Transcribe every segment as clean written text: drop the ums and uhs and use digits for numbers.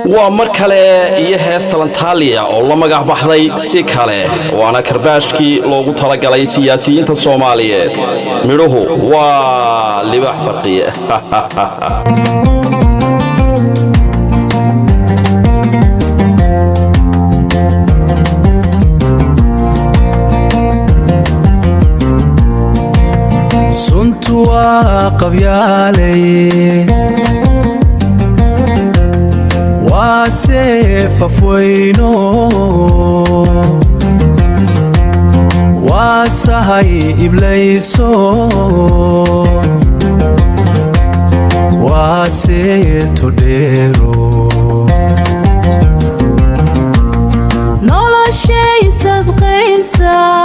ومر كله يهست لانتاليا والله ما قاعد بحضي سكاله وأنا كرباشكي لوجو ترى جالي سياسيين الصومالية مروه واللي بحبقيه سنتوا قبيالي واسف فوينو واسهي إبليسو واسيتو ديرو نولا شي صدقيسا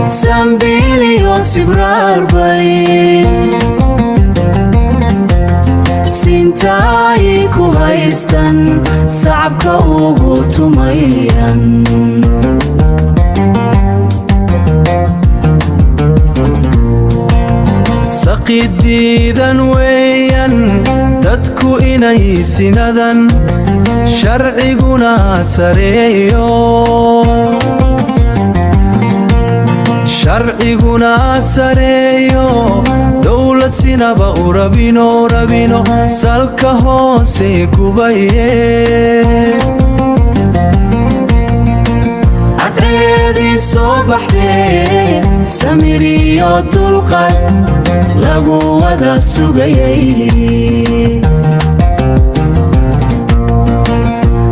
Sambilio sibrar bay Sintai ku haystan sacabka ugu tumayan saqidiidan weeyan dadku inay sinadan sharciguna sareeyo sharciguna sareeyo dawlad sinaba u rabino salka hoose gubaye عدريدي صبحدي سميريو دلقد lagu wada sugayay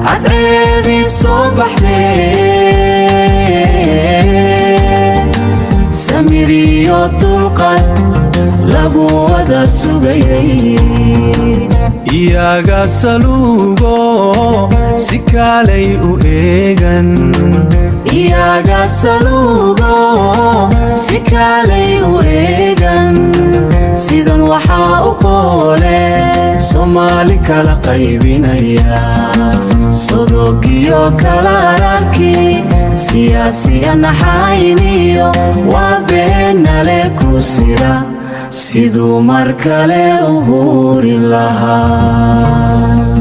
عدريدي صبحدي سميريو دلقد lagu wada sugayay iyaga salugo si kaalay u eegan iyaga salugo si kaalay u eegan sidan waxa u qoole Soomaali kala qaybinaya sodogiyo kala arki siyaasiyan hayniyo waa beenale ku sira sidoo mar kale u huri lahaa